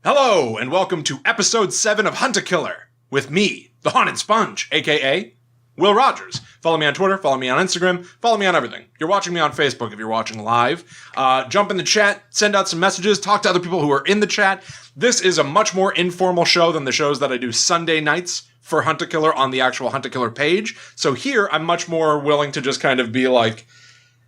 Hello, and welcome to episode 7 of Hunt-A-Killer, with me, the Haunted Sponge, aka Will Rogers. Follow me on Twitter, follow me on Instagram, follow me on everything. You're watching me on Facebook if you're watching live. Jump in the chat, send out some messages, talk to other people who are in the chat. This is a much more informal show than the shows that I do Sunday nights for Hunt-A-Killer on the actual Hunt-A-Killer page. So here, I'm much more willing to just kind of be like,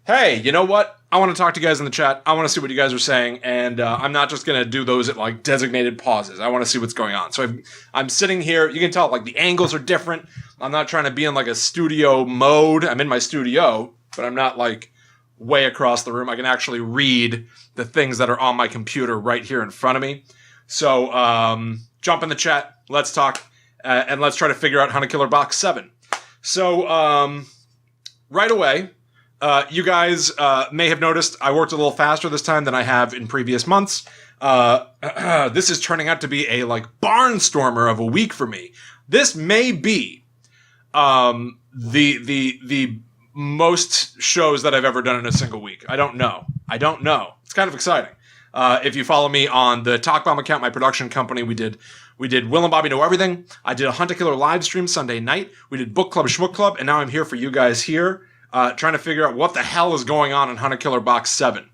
hey, you know what? I want to talk to you guys in the chat. I want to see what you guys are saying, and I'm not just going to do those at, like, designated pauses. I want to see what's going on. So I'm sitting here. You can tell, like, the angles are different. I'm not trying to be in, like, a studio mode. I'm in my studio, but I'm not, like, way across the room. I can actually read the things that are on my computer right here in front of me. So jump in the chat. Let's talk, and let's try to figure out Hunt-A-Killer Box 7. So right away, you guys may have noticed I worked a little faster this time than I have in previous months. This is turning out to be a, like, barnstormer of a week for me. This may be the most shows that I've ever done in a single week. I don't know. It's kind of exciting. If you follow me on the Talk Bomb account, my production company, we did Will and Bobby Know Everything. I did a Hunt-A-Killer live stream Sunday night. We did Book Club Schmook Club, and now I'm here for you guys here. Trying to figure out what the hell is going on in Hunt-A-Killer Box 7.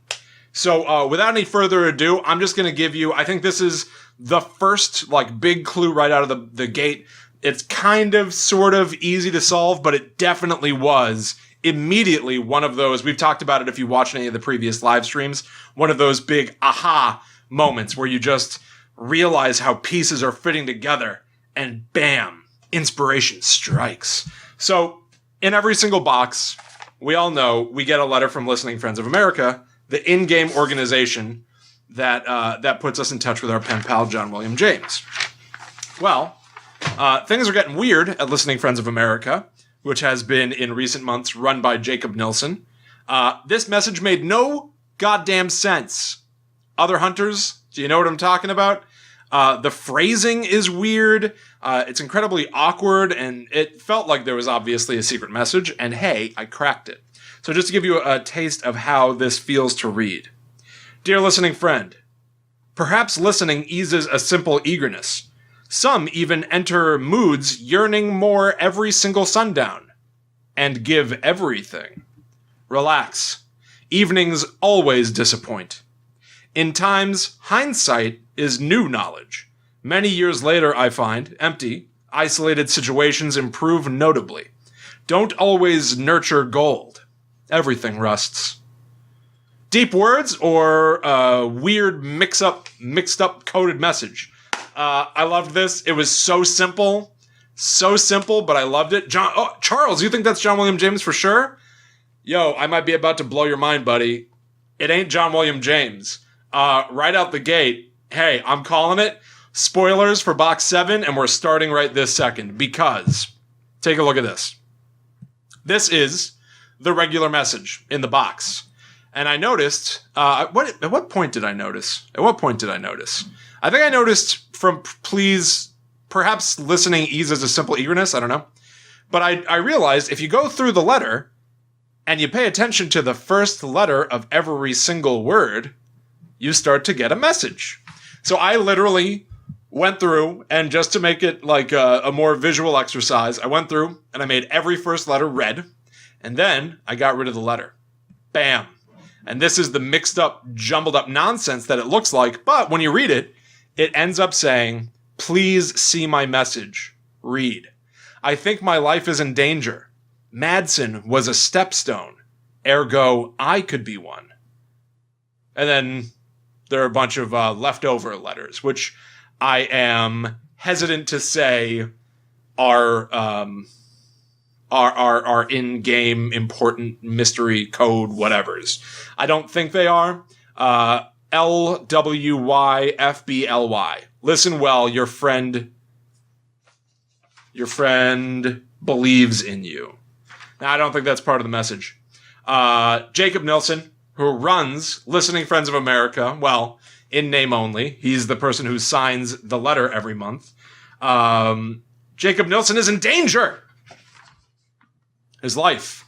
So, without any further ado, I'm just going to give you, I think this is the first, like, big clue right out of the gate. It's kind of, sort of easy to solve, but it definitely was immediately one of those, we've talked about it if you watched any of the previous live streams, one of those big aha moments where you just realize how pieces are fitting together, and bam, inspiration strikes. So, in every single box, we all know we get a letter from Listening Friends of America, the in-game organization that puts us in touch with our pen pal, John William James. Well, things are getting weird at Listening Friends of America, which has been, in recent months, run by Jacob Nilsson. This message made no goddamn sense. Other hunters, do you know what I'm talking about? The phrasing is weird. It's incredibly awkward, and it felt like there was obviously a secret message, and hey, I cracked it. So just to give you a taste of how this feels to read. Dear listening friend, perhaps listening eases a simple eagerness. Some even enter moods yearning more every single sundown. And give everything. Relax. Evenings always disappoint. In times, hindsight is new knowledge. Many years later, I find, empty, isolated situations improve notably. Don't always nurture gold. Everything rusts. Deep words or weird mixed up coded message. I loved this. It was so simple, but I loved it. Charles, you think that's John William James for sure? Yo, I might be about to blow your mind, buddy. It ain't John William James. Right out the gate, hey, I'm calling it. Spoilers for Box 7, and we're starting right this second, because, take a look at this. This is the regular message in the box. And I noticed, at what point did I notice? I think I noticed from perhaps listening eases a simple eagerness, I don't know. But I realized if you go through the letter, and you pay attention to the first letter of every single word, you start to get a message. So I literally went through, and just to make it like a more visual exercise, I went through and I made every first letter red, and then I got rid of the letter. Bam. And this is the mixed up, jumbled up nonsense that it looks like, but when you read it, it ends up saying, please see my message. Read. I think my life is in danger. Madsen was a stepstone. Ergo, I could be one. And then there are a bunch of leftover letters, which I am hesitant to say are in-game important mystery code whatevers. I don't think they are. LWYFBLY. Listen well, your friend believes in you. Now, I don't think that's part of the message. Jacob Nilsson, who runs Listening Friends of America, well, in name only. He's the person who signs the letter every month. Jacob Nilsson is in danger. His life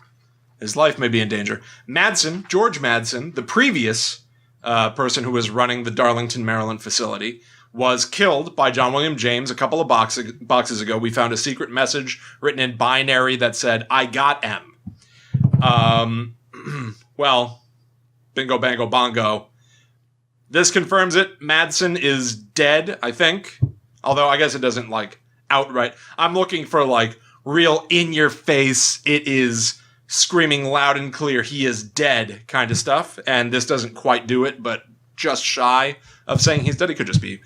may be in danger. Madsen, George Madsen, the previous person who was running the Darlington, Maryland facility, was killed by John William James a couple of boxes ago. We found a secret message written in binary that said, "I got M." Well, bingo, bango, bongo. This confirms it. Madsen is dead, I think. Although I guess it doesn't, like, outright. I'm looking for, like, real in-your-face, it is screaming loud and clear, he is dead kind of stuff. And this doesn't quite do it, but just shy of saying he's dead. He could just be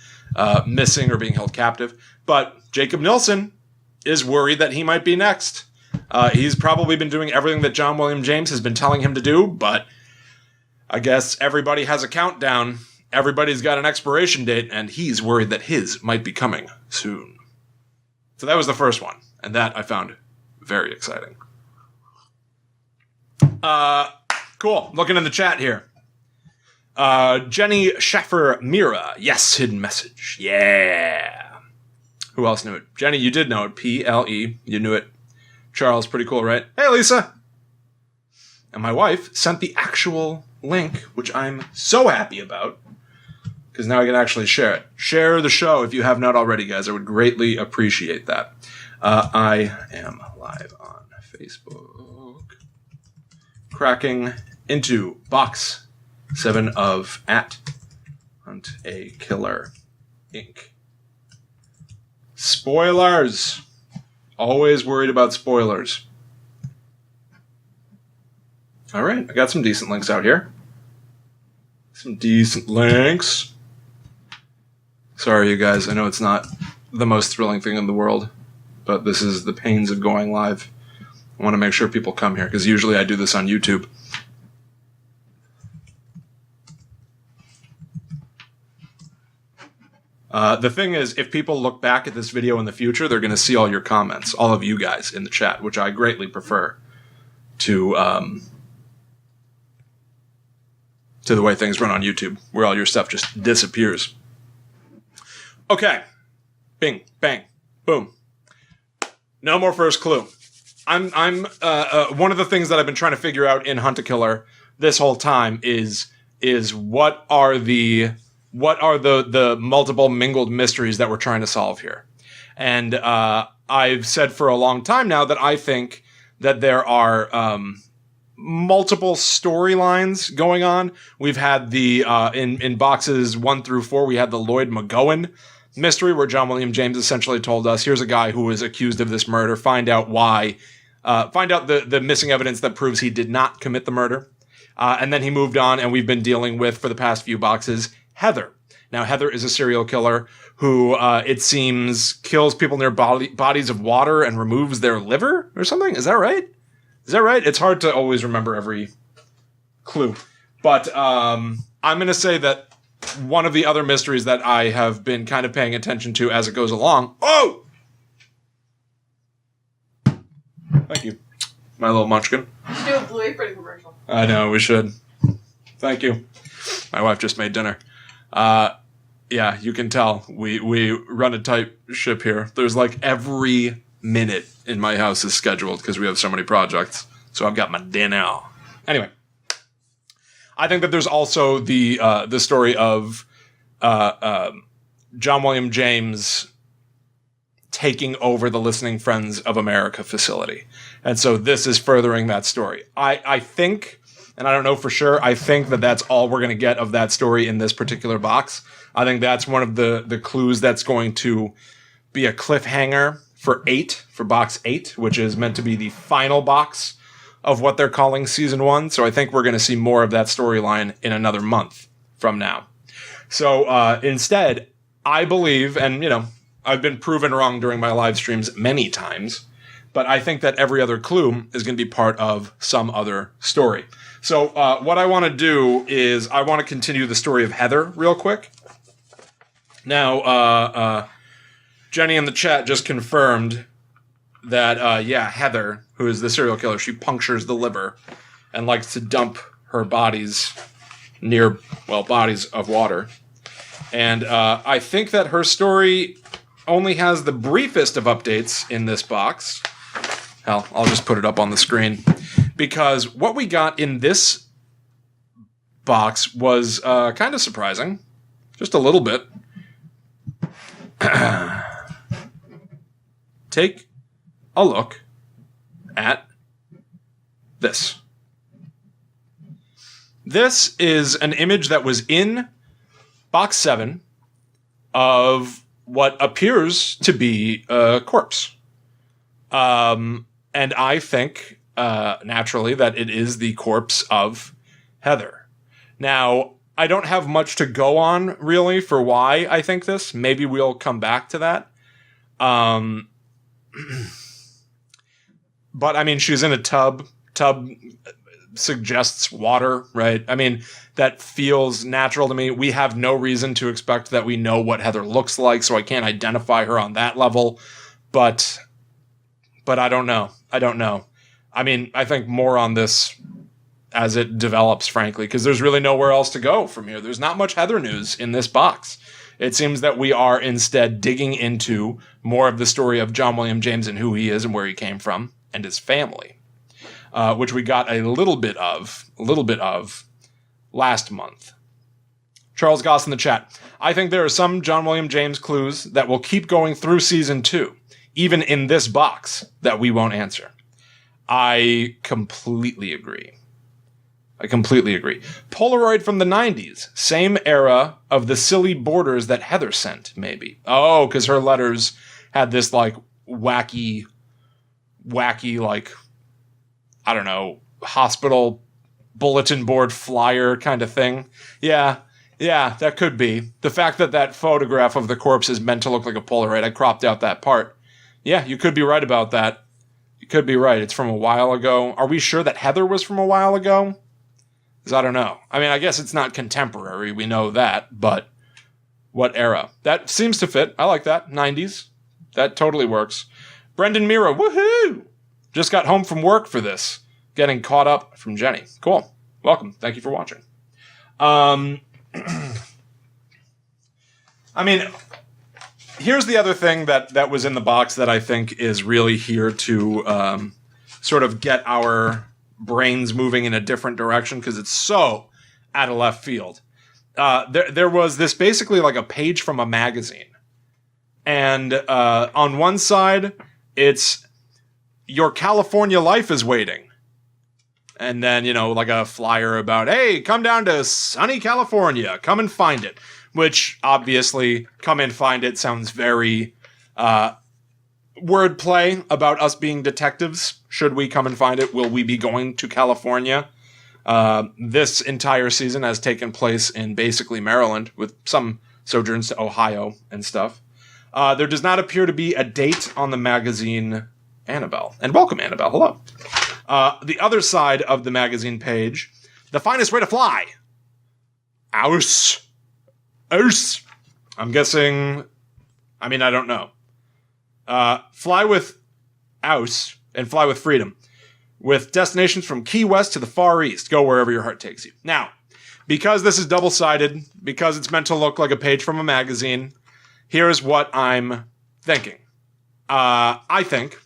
missing or being held captive. But Jacob Nilsson is worried that he might be next. He's probably been doing everything that John William James has been telling him to do, but I guess everybody has a countdown. Everybody's got an expiration date, and he's worried that his might be coming soon. So that was the first one, and that I found very exciting. Cool. Looking in the chat here. Jenny Sheffer Mira. Yes, hidden message. Yeah. Who else knew it? Jenny, you did know it. P-L-E. You knew it. Charles, pretty cool, right? Hey, Lisa. And my wife sent the actual link, which I'm so happy about, because now I can actually share it. Share the show if you have not already, guys. I would greatly appreciate that. I am live on Facebook. Cracking into box 7 of @Hunt a Killer Inc. Spoilers. Always worried about spoilers. All right, I got some decent links out here. Some decent links. Sorry, you guys. I know it's not the most thrilling thing in the world, but this is the pains of going live. I want to make sure people come here, because usually I do this on YouTube. The thing is, if people look back at this video in the future, they're going to see all your comments, all of you guys in the chat, which I greatly prefer to the way things run on YouTube, where all your stuff just disappears. Okay. Bing, bang, boom. No more first clue. I'm one of the things that I've been trying to figure out in Hunt a Killer this whole time is what are the multiple mingled mysteries that we're trying to solve here. And I've said for a long time now that I think that there are multiple storylines going on. We've had the in boxes 1 through 4, we had the Lloyd McGowan mystery, where John William James essentially told us, here's a guy who was accused of this murder, find out why, find out the missing evidence that proves he did not commit the murder. And then he moved on, and we've been dealing with, for the past few boxes, Heather. Now, Heather is a serial killer who, it seems, kills people near bodies of water and removes their liver or something. Is that right? Is that right? It's hard to always remember every clue. But I'm going to say that one of the other mysteries that I have been kind of paying attention to as it goes along... Oh! Thank you, my little munchkin. We should do a Blue Apron commercial. I know, we should. Thank you. My wife just made dinner. Yeah, you can tell. We run a tight ship here. There's like every minute in my house is scheduled because we have so many projects. So I've got my dinner. Anyway, I think that there's also the story of John William James taking over the Listening Friends of America facility. And so this is furthering that story. I think, and I don't know for sure, I think that that's all we're going to get of that story in this particular box. I think that's one of the clues that's going to be a cliffhanger for box 8, which is meant to be the final box of what they're calling season 1. So I think we're going to see more of that storyline in another month from now. So instead, I believe, and you know, I've been proven wrong during my live streams many times, but I think that every other clue is going to be part of some other story. So what I want to do is I want to continue the story of Heather real quick. Now, Jenny in the chat just confirmed that, Heather, who is the serial killer, she punctures the liver and likes to dump her bodies near, bodies of water. And I think that her story only has the briefest of updates in this box. Hell, I'll just put it up on the screen. Because what we got in this box was kind of surprising. Just a little bit. Take a look at this. This is an image that was in box 7 of what appears to be a corpse. And I think, naturally, that it is the corpse of Heather. Now, I don't have much to go on, really, for why I think this. Maybe we'll come back to that. But, I mean, she's in a tub. Tub suggests water, right? I mean, that feels natural to me. We have no reason to expect that we know what Heather looks like, so I can't identify her on that level. But I don't know. I mean, I think more on this as it develops, frankly, because there's really nowhere else to go from here. There's not much Heather news in this box. It seems that we are instead digging into more of the story of John William James and who he is and where he came from and his family. Which we got a little bit of last month. Charles Goss in the chat. I think there are some John William James clues that will keep going through season 2, even in this box, that we won't answer. I completely agree. Polaroid from the 90s. Same era of the silly borders that Heather sent, maybe. Oh, because her letters had this, like, wacky, like, I don't know, hospital bulletin board flyer kind of thing. Yeah, that could be. The fact that photograph of the corpse is meant to look like a Polaroid, I cropped out that part. Yeah, you could be right about that. You could be right. It's from a while ago. Are we sure that Heather was from a while ago? Because I don't know. I mean, I guess it's not contemporary. We know that, but what era? That seems to fit. I like that. 90s. That totally works. Brendan Mira, woohoo! Just got home from work for this. Getting caught up from Jenny. Cool. Welcome. Thank you for watching. I mean, here's the other thing that was in the box that I think is really here to sort of get our brains moving in a different direction because it's so out of left field. There was this basically like a page from a magazine. And on one side, it's your California life is waiting. And then, like a flyer about, hey, come down to sunny California. Come and find it. Which, obviously, come and find it sounds very wordplay about us being detectives. Should we come and find it? Will we be going to California? This entire season has taken place in basically Maryland, with some sojourns to Ohio and stuff. There does not appear to be a date on the magazine Annabelle. And welcome, Annabelle. Hello. The other side of the magazine page, the finest way to fly. Aus. I'm guessing, I mean, I don't know. Fly with Aus and fly with freedom. With destinations from Key West to the Far East. Go wherever your heart takes you. Now, because this is double-sided, because it's meant to look like a page from a magazine, here's what I'm thinking. I think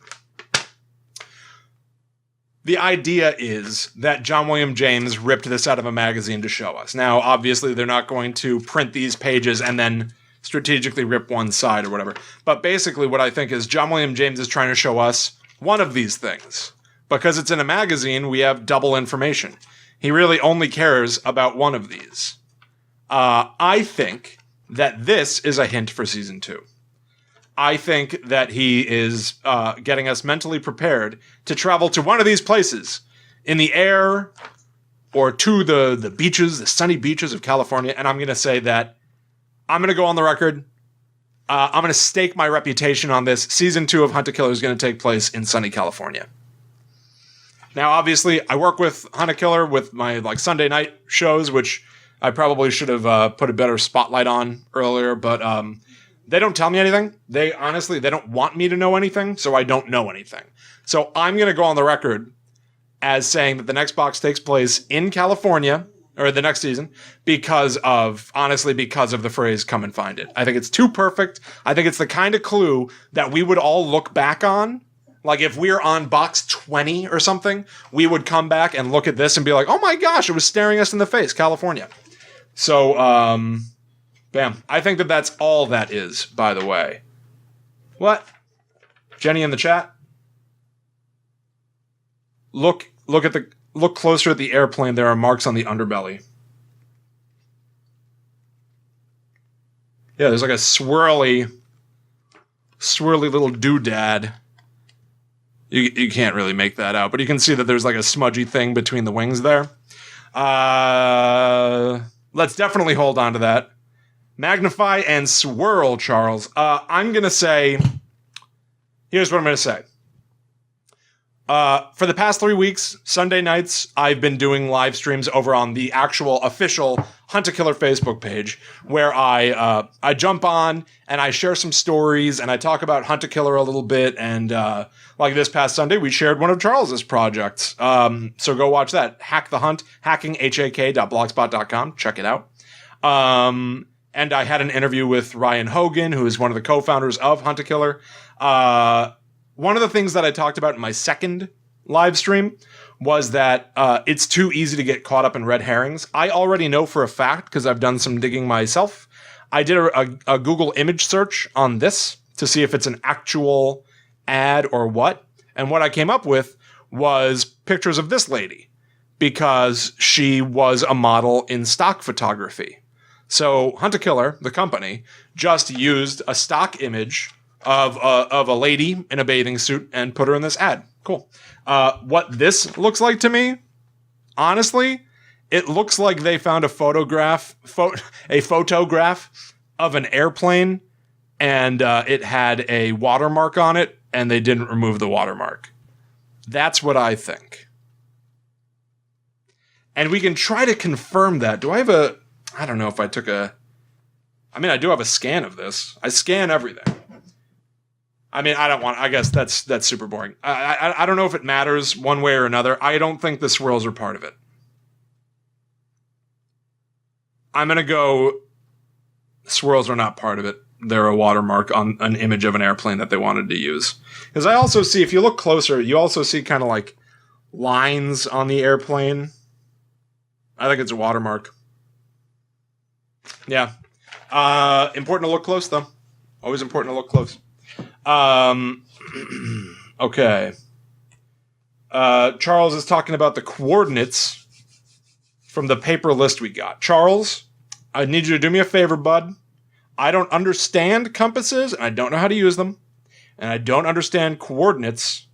the idea is that John William James ripped this out of a magazine to show us. Now, obviously, they're not going to print these pages and then strategically rip one side or whatever. But basically, what I think is John William James is trying to show us one of these things. Because it's in a magazine, we have double information. He really only cares about one of these. I think that this is a hint for season 2. I think that he is getting us mentally prepared to travel to one of these places in the air or to the beaches, the sunny beaches of California. And I'm going to say that I'm going to go on the record. I'm going to stake my reputation on this. Season 2 of Hunt a Killer is going to take place in sunny California. Now, obviously, I work with Hunt a Killer with my Sunday night shows, which I probably should have put a better spotlight on earlier, but they don't tell me anything. They don't want me to know anything, so I don't know anything. So I'm going to go on the record as saying that the next box takes place in California, or the next season, because of the phrase, come and find it. I think it's too perfect. I think it's the kind of clue that we would all look back on. Like if we're on box 20 or something, we would come back and look at this and be like, oh my gosh, it was staring us in the face, California. So, Bam. I think that that's all that is, by the way. What? Jenny in the chat? Look closer at the airplane. There are marks on the underbelly. Yeah, there's like a swirly little doodad. You can't really make that out, but you can see that there's like a smudgy thing between the wings there. Let's definitely hold on to that. Magnify and swirl, Charles. I'm going to say... Here's what I'm going to say. For the past 3 weeks, Sunday nights, I've been doing live streams over on the actual official Hunt a Killer Facebook page, where I jump on and I share some stories and I talk about Hunt a Killer a little bit. And like this past Sunday, we shared one of Charles's projects. So go watch that. Hack the Hunt, hackinghak.blogspot.com. Check it out. And I had an interview with Ryan Hogan, who is one of the co-founders of Hunt a Killer. One of the things that I talked about in my second live stream was that it's too easy to get caught up in red herrings. I already know for a fact, because I've done some digging myself. I did a Google image search on this to see if it's an actual ad or what. And what I came up with was pictures of this lady, because she was a model in stock photography. So Hunt a Killer, the company, just used a stock image of a lady in a bathing suit and put her in this ad. Cool. What this looks like to me, honestly, it looks like they found a photograph of an airplane, and it had a watermark on it, and they didn't remove the watermark. That's what I think. And we can try to confirm that. Do I have a... I don't know if I took a... I mean, I do have a scan of this. I scan everything. I mean, I guess that's super boring. I don't know if it matters one way or another. I don't think the swirls are part of it. I'm going to go... Swirls are not part of it. They're a watermark on an image of an airplane that they wanted to use. Because I also see, if you look closer, you also see kind of like lines on the airplane. I think it's a watermark. Yeah. Important to look close, though. Always important to look close. Okay. Charles is talking about the coordinates from the paper list we got. Charles, I need you to do me a favor, bud. I don't understand compasses, and I don't know how to use them. And I don't understand coordinates.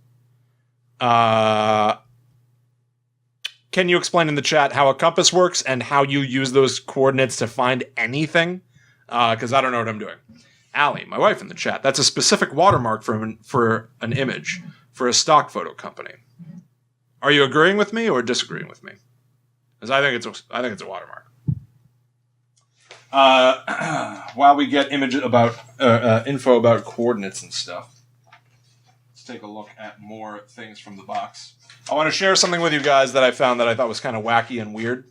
Can you explain in the chat how a compass works and how you use those coordinates to find anything? Because I don't know what I'm doing. Allie, my wife in the chat. That's a specific watermark for an image for a stock photo company. Are you agreeing with me or disagreeing with me? Because I think it's a watermark. While we get info about coordinates and stuff, let's take a look at more things from the box. I want to share something with you guys that I found that I thought was kind of wacky and weird.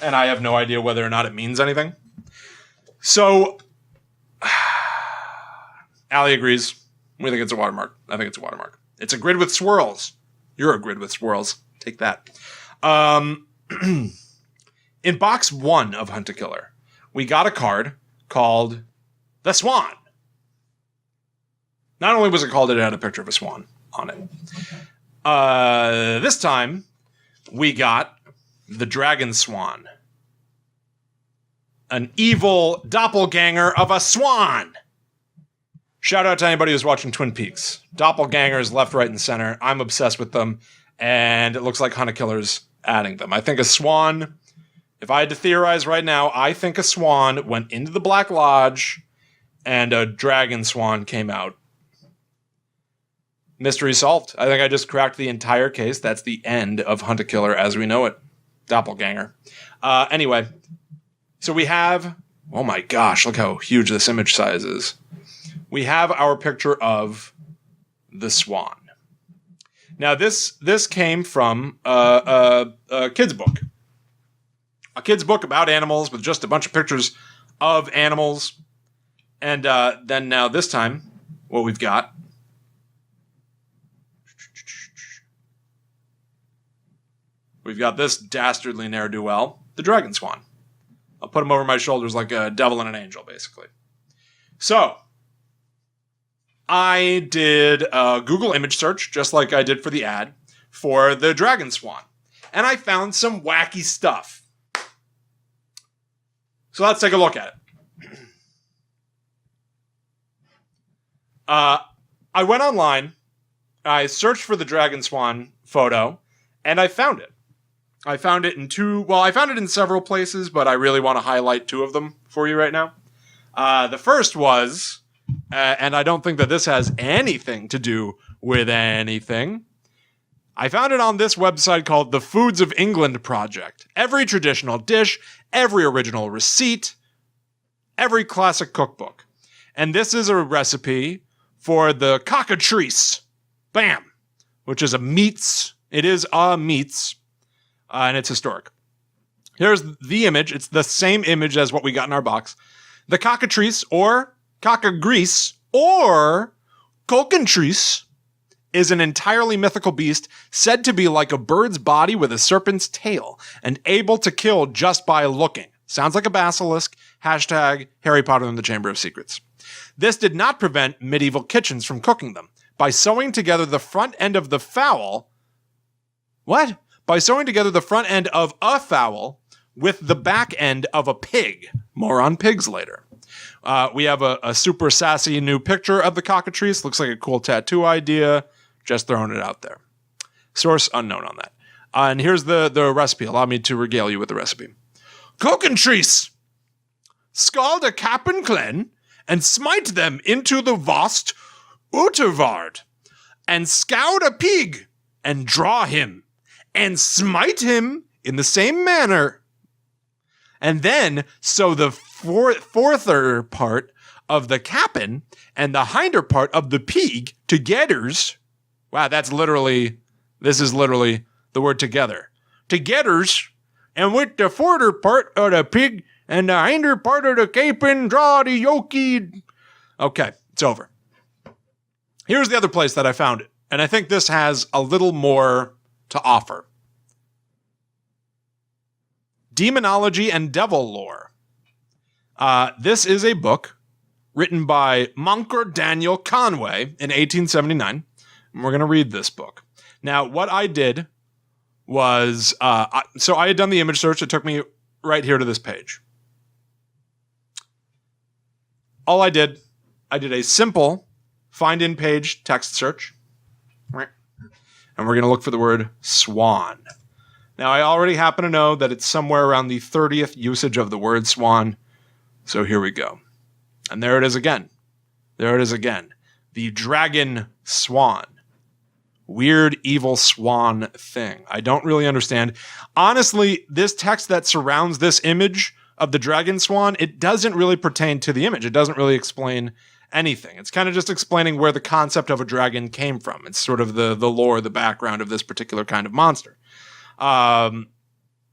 And I have no idea whether or not it means anything. So, Allie agrees. We think it's a watermark. I think it's a watermark. It's a grid with swirls. You're a grid with swirls. Take that. In box 1 of Hunt a Killer, we got a card called the Swan. Not only was it called, it had a picture of a swan on it. This time, we got the Dragon Swan. An evil doppelganger of a swan. Shout out to anybody who's watching Twin Peaks. Doppelgangers left, right, and center. I'm obsessed with them, and it looks like Hunt a Killer's adding them. I think a swan, if I had to theorize right now, I think a swan went into the Black Lodge, and a dragon swan came out. Mystery solved. I think I just cracked the entire case. That's the end of Hunt a Killer as we know it. Doppelganger. Anyway, so we have... Oh my gosh, look how huge this image size is. We have our picture of the swan. Now, this came from a kid's book. A kid's book about animals with just a bunch of pictures of animals. And then now this time, what we've got... We've got this dastardly ne'er-do-well, the dragon swan. I'll put them over my shoulders like a devil and an angel, basically. So, I did a Google image search, just like I did for the ad, for the dragon swan. And I found some wacky stuff. So let's take a look at it. I went online, I searched for the dragon swan photo, and I found it. I found it in several places, but I really want to highlight two of them for you right now. The first was, and I don't think that this has anything to do with anything, I found it on this website called the Foods of England Project. Every traditional dish, every original receipt, every classic cookbook. And this is a recipe for the cockatrice. Bam! Which is a meats. It is a meats. And it's historic. Here's the image. It's the same image as what we got in our box. The cockatrice, or cockagrease, or colcantrice, is an entirely mythical beast said to be like a bird's body with a serpent's tail and able to kill just by looking. Sounds like a basilisk. Hashtag Harry Potter and the Chamber of Secrets. This did not prevent medieval kitchens from cooking them. By sewing together the front end of the fowl... What? By sewing together the front end of a fowl with the back end of a pig. More on pigs later. We have a super sassy new picture of the cockatrice. Looks like a cool tattoo idea. Just throwing it out there. Source unknown on that. And here's the recipe. Allow me to regale you with the recipe. Cockatrice! Scald a cap and clen, and smite them into the vast utervard, and scout a pig, and draw him, and smite him in the same manner. And then sew the forther part of the capon and the hinder part of the pig togethers. Wow, this is literally the word together. Togethers, and with the forter part of the pig and the hinder part of the capon, draw the yoki. Okay, it's over. Here's the other place that I found it, and I think this has a little more to offer. Demonology and Devil Lore. This is a book written by Moncur Daniel Conway in 1879. And we're going to read this book. Now, what I did was, so I had done the image search. It took me right here to this page. All I did a simple find in page text search. And we're going to look for the word swan. Now, I already happen to know that it's somewhere around the 30th usage of the word swan. So here we go. And there it is again. The dragon swan. Weird, evil swan thing. I don't really understand. Honestly, this text that surrounds this image of the dragon swan, it doesn't really pertain to the image. It doesn't really explain anything. It's kind of just explaining where the concept of a dragon came from. It's sort of the lore, the background of this particular kind of monster. And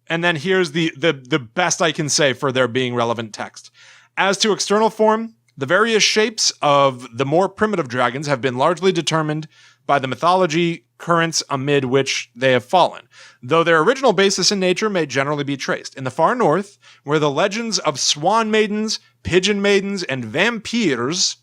then here's the best I can say for there being relevant text. As to external form, the various shapes of the more primitive dragons have been largely determined by the mythology currents amid which they have fallen, though their original basis in nature may generally be traced. In the far north, where the legends of swan maidens, pigeon maidens, and vampires,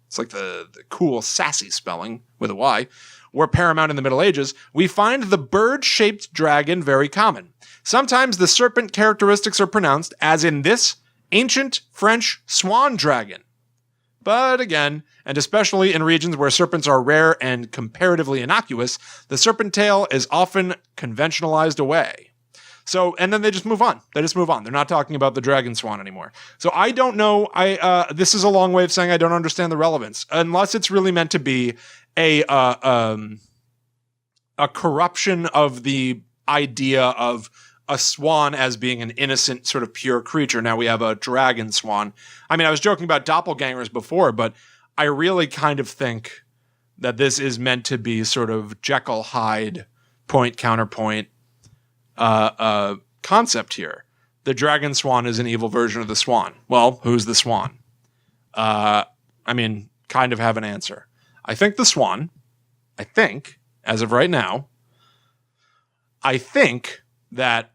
it's like the cool sassy spelling with a Y, were paramount in the Middle Ages, we find the bird-shaped dragon very common. Sometimes the serpent characteristics are pronounced, as in this ancient French swan dragon. But again, and especially in regions where serpents are rare and comparatively innocuous, the serpent tail is often conventionalized away. So, and then they just move on. They're not talking about the dragon swan anymore. So I don't know. This is a long way of saying I don't understand the relevance, unless it's really meant to be a corruption of the idea of a swan as being an innocent, sort of pure creature. Now we have a dragon swan. I mean, I was joking about doppelgangers before, but I really kind of think that this is meant to be sort of Jekyll Hyde point counterpoint concept here. The dragon swan is an evil version of the swan. Well, who's the swan? I mean, kind of have an answer. I think the swan, as of right now, I think that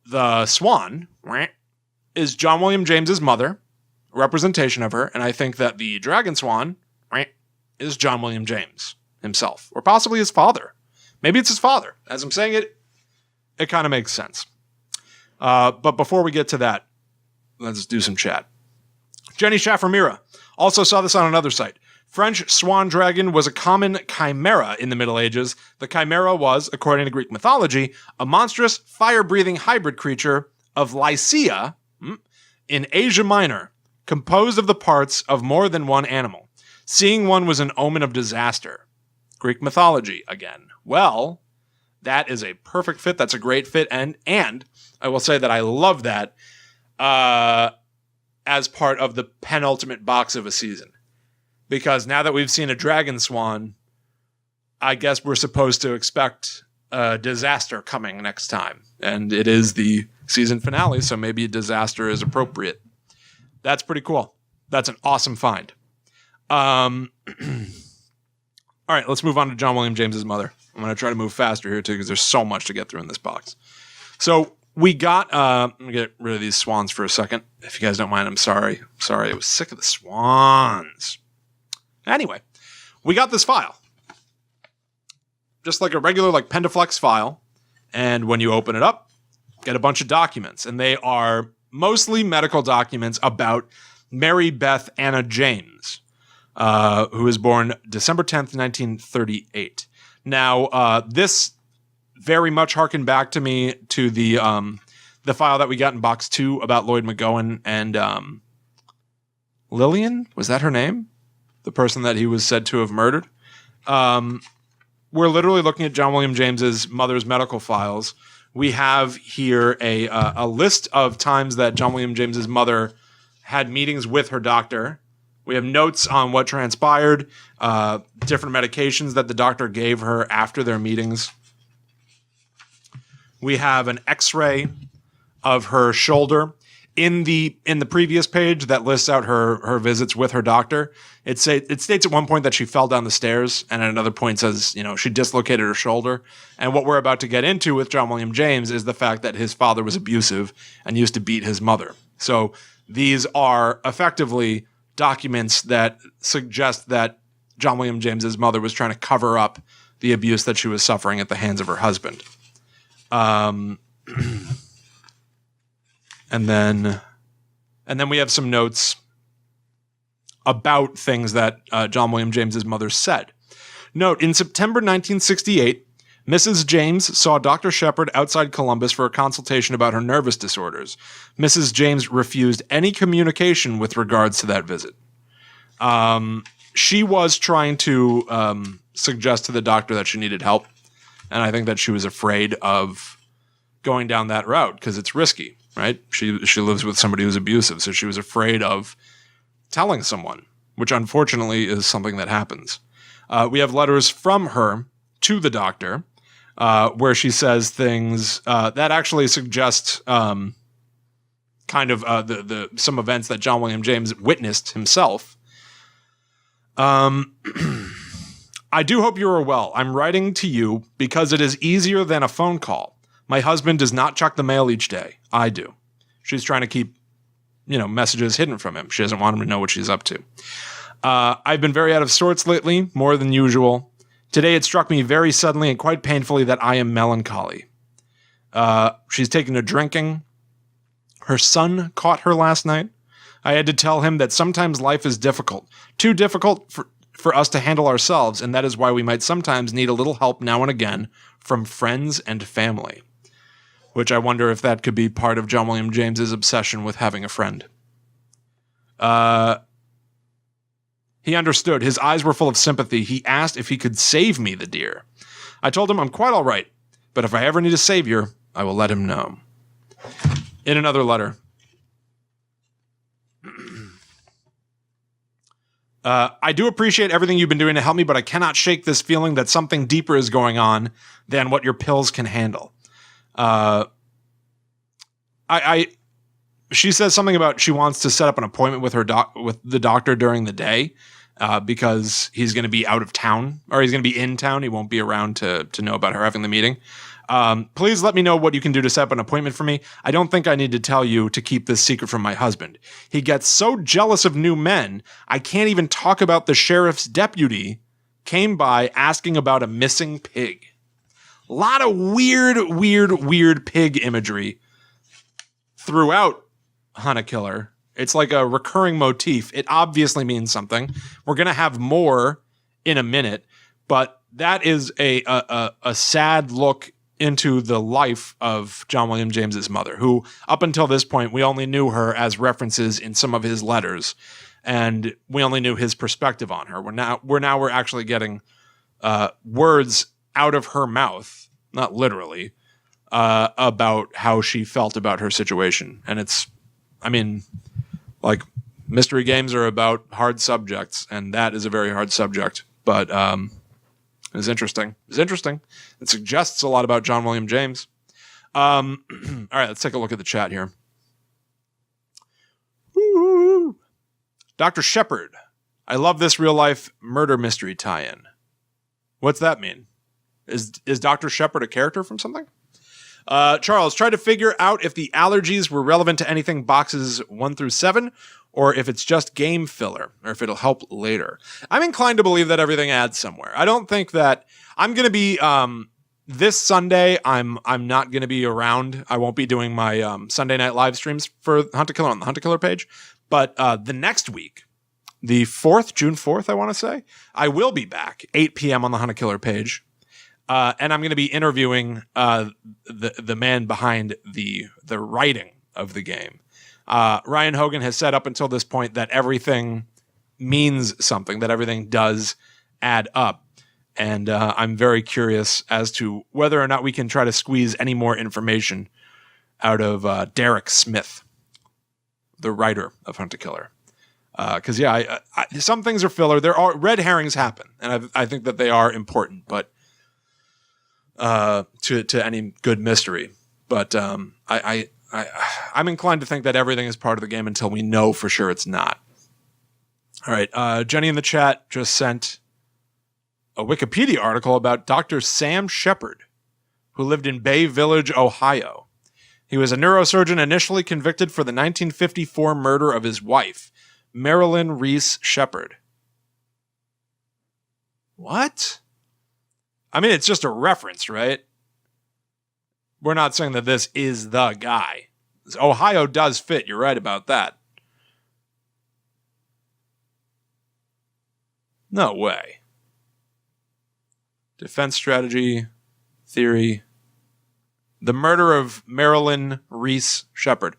the swan is John William James's mother, a representation of her, and I think that the dragon swan is John William James himself, or possibly his father. Maybe it's his father. As I'm saying it, it kind of makes sense. But before we get to that, let's do some chat. Jenny Shaffer-Mira also saw this on another site. French swan dragon was a common chimera in the Middle Ages. The chimera was, according to Greek mythology, a monstrous, fire-breathing hybrid creature of Lycia in Asia Minor, composed of the parts of more than one animal. Seeing one was an omen of disaster. Greek mythology again. Well, that is a perfect fit. That's a great fit. And I will say that I love that as part of the penultimate box of a season. Because now that we've seen a dragon swan, I guess we're supposed to expect a disaster coming next time. And it is the season finale, so maybe a disaster is appropriate. That's pretty cool. That's an awesome find. All right, let's move on to John William James's mother. I'm going to try to move faster here, too, because there's so much to get through in this box. So we got... let me get rid of these swans for a second. If you guys don't mind, I'm sorry. I was sick of the swans. Anyway, we got this file. Just like a regular Pendaflex file. And when you open it up, get a bunch of documents. And they are mostly medical documents about Mary Beth Anna James, who was born December 10th, 1938. Now, this very much harkened back to me to the file that we got in box 2 about Lloyd McGowan and Lillian. Was that her name? The person that he was said to have murdered. We're literally looking at John William James's mother's medical files. We have here a list of times that John William James's mother had meetings with her doctor. We have notes on what transpired, different medications that the doctor gave her after their meetings. We have an X-ray of her shoulder. In the previous page that lists out her visits with her doctor, it states at one point that she fell down the stairs, and at another point says, she dislocated her shoulder. And what we're about to get into with John William James is the fact that his father was abusive and used to beat his mother. So these are effectively documents that suggest that John William James's mother was trying to cover up the abuse that she was suffering at the hands of her husband. And then we have some notes about things that John William James's mother said. Note, in September 1968, Mrs. James saw Dr. Shepard outside Columbus for a consultation about her nervous disorders. Mrs. James refused any communication with regards to that visit. She was trying to suggest to the doctor that she needed help, and I think that she was afraid of going down that route because it's risky. Right? She lives with somebody who's abusive, so she was afraid of telling someone, which unfortunately is something that happens. We have letters from her to the doctor where she says things that actually suggest some events that John William James witnessed himself. I do hope you are well. I'm writing to you because it is easier than a phone call. My husband does not check the mail each day. I do. She's trying to keep, messages hidden from him. She doesn't want him to know what she's up to. I've been very out of sorts lately, more than usual. Today it struck me very suddenly and quite painfully that I am melancholy. She's taken to drinking. Her son caught her last night. I had to tell him that sometimes life is difficult. Too difficult for us to handle ourselves, and that is why we might sometimes need a little help now and again from friends and family. Which I wonder if that could be part of John William James's obsession with having a friend. He understood. His eyes were full of sympathy. He asked if he could save me, the dear. I told him I'm quite all right, but if I ever need a savior, I will let him know. In another letter. I do appreciate everything you've been doing to help me, but I cannot shake this feeling that something deeper is going on than what your pills can handle. She says something about she wants to set up an appointment with with the doctor during the day, because he's going to be out of town, or he's going to be in town. He won't be around to know about her having the meeting. Please let me know what you can do to set up an appointment for me. I don't think I need to tell you to keep this secret from my husband. He gets so jealous of new men, I can't even talk about the sheriff's deputy came by asking about a missing pig. A lot of weird pig imagery throughout Hunt a Killer. It's like a recurring motif. It obviously means something. We're going to have more in a minute, but that is a sad look into the life of John William James's mother, who up until this point, we only knew her as references in some of his letters, and we only knew his perspective on her. We're actually getting words out of her mouth, not literally, about how she felt about her situation. And it's, I mean, like, mystery games are about hard subjects, and that is a very hard subject, but it's interesting. It's interesting. It suggests a lot about John William James. All right, let's take a look at the chat here. Woo! Dr. Shepard. I love this real-life murder mystery tie-in. What's that mean? Is Dr. Shepard a character from something? Charles, try to figure out if the allergies were relevant to anything boxes 1 through 7, or if it's just game filler, or if it'll help later. I'm inclined to believe that everything adds somewhere. I don't think that I'm going to be this Sunday. I'm not going to be around. I won't be doing my Sunday night live streams for Hunt a Killer on the Hunt a Killer page. But the next week, the 4th, June 4th, I want to say, I will be back 8 p.m. on the Hunt a Killer page. And I'm going to be interviewing the man behind the writing of the game. Ryan Hogan has said up until this point that everything means something, that everything does add up. And I'm very curious as to whether or not we can try to squeeze any more information out of Derek Smith, the writer of Hunt a Killer. Because, some things are filler. There are red herrings happen, and I think that they are important, but to any good mystery. But I'm inclined to think that everything is part of the game until we know for sure it's not. All right. Jenny in the chat just sent a Wikipedia article about Dr. Sam Shepard, who lived in Bay Village, Ohio. He was a neurosurgeon initially convicted for the 1954 murder of his wife, Marilyn Reese Shepard. What? I mean, it's just a reference, right? We're not saying that this is the guy. Ohio does fit. You're right about that. No way. Defense strategy, theory. The murder of Marilyn Reese Shepard.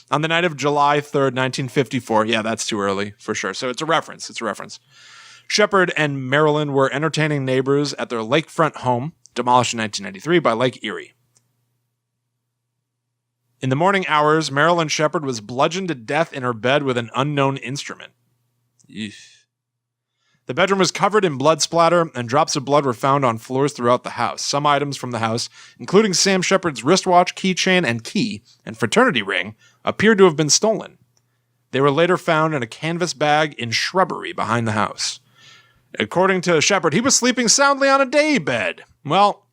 On the night of July 3rd, 1954. Yeah, that's too early, for sure. So it's a reference. Shepard and Marilyn were entertaining neighbors at their lakefront home, demolished in 1993 by Lake Erie. In the morning hours, Marilyn Shepard was bludgeoned to death in her bed with an unknown instrument. Eesh. The bedroom was covered in blood splatter, and drops of blood were found on floors throughout the house. Some items from the house, including Sam Shepard's wristwatch, keychain, and key, and fraternity ring, appeared to have been stolen. They were later found in a canvas bag in shrubbery behind the house. According to Shepard, he was sleeping soundly on a day bed. Well,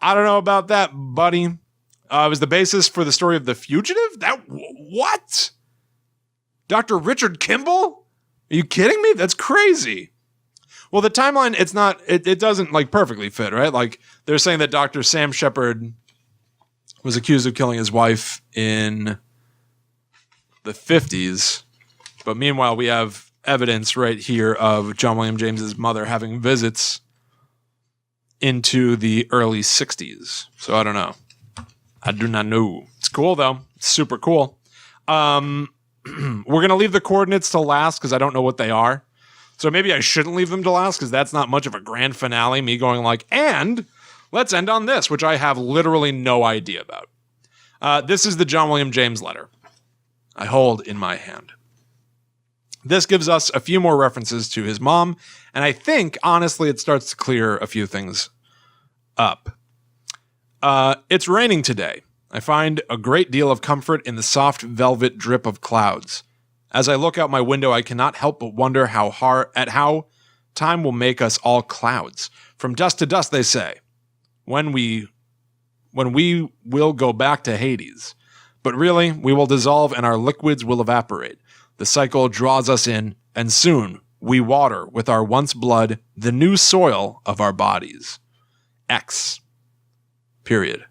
I don't know about that, buddy. It was the basis for the story of The Fugitive? What? Dr. Richard Kimball? Are you kidding me? That's crazy. Well, the timeline, it doesn't like perfectly fit, right? Like they're saying that Dr. Sam Shepard was accused of killing his wife in the 50s. But meanwhile, we have evidence right here of John William James's mother having visits into the early 60s. So I don't know. I do not know. It's cool, though. It's super cool. We're going to leave the coordinates to last because I don't know what they are. So maybe I shouldn't leave them to last because that's not much of a grand finale. Me going like, and let's end on this, which I have literally no idea about. This is the John William James letter I hold in my hand. This gives us a few more references to his mom, and I think, honestly, it starts to clear a few things up. It's raining today. I find a great deal of comfort in the soft velvet drip of clouds. As I look out my window, I cannot help but wonder how time will make us all clouds. From dust to dust, they say. when we will go back to Hades. But really, we will dissolve and our liquids will evaporate. The cycle draws us in, and soon we water with our once blood the new soil of our bodies. X. Period.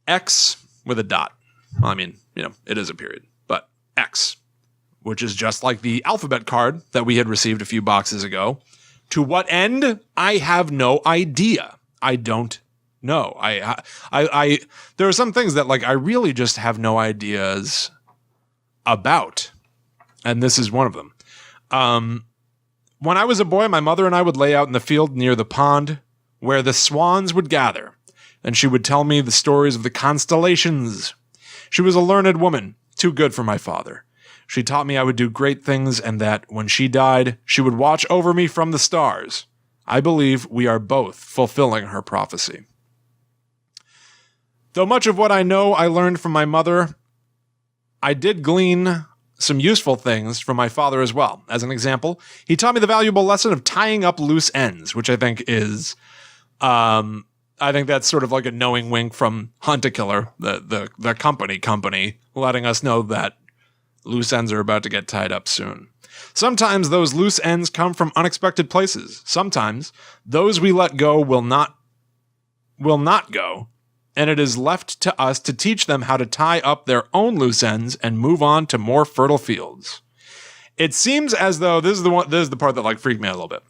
X with a dot. Well, I mean, it is a period, but X, which is just like the alphabet card that we had received a few boxes ago. To what end? I have no idea. I don't know. There are some things that I really just have no ideas about. And this is one of them. When I was a boy, my mother and I would lay out in the field near the pond where the swans would gather, and she would tell me the stories of the constellations. She was a learned woman, too good for my father. She taught me I would do great things and that when she died, she would watch over me from the stars. I believe we are both fulfilling her prophecy. Though much of what I know I learned from my mother, I did glean some useful things from my father as well. As an example, he taught me the valuable lesson of tying up loose ends, which I think is, I think that's sort of like a knowing wink from Hunt-A-Killer, the company, letting us know that loose ends are about to get tied up soon. Sometimes those loose ends come from unexpected places. Sometimes those we let go will not go, and it is left to us to teach them how to tie up their own loose ends and move on to more fertile fields. It seems as though this is the part that freaked me out a little bit.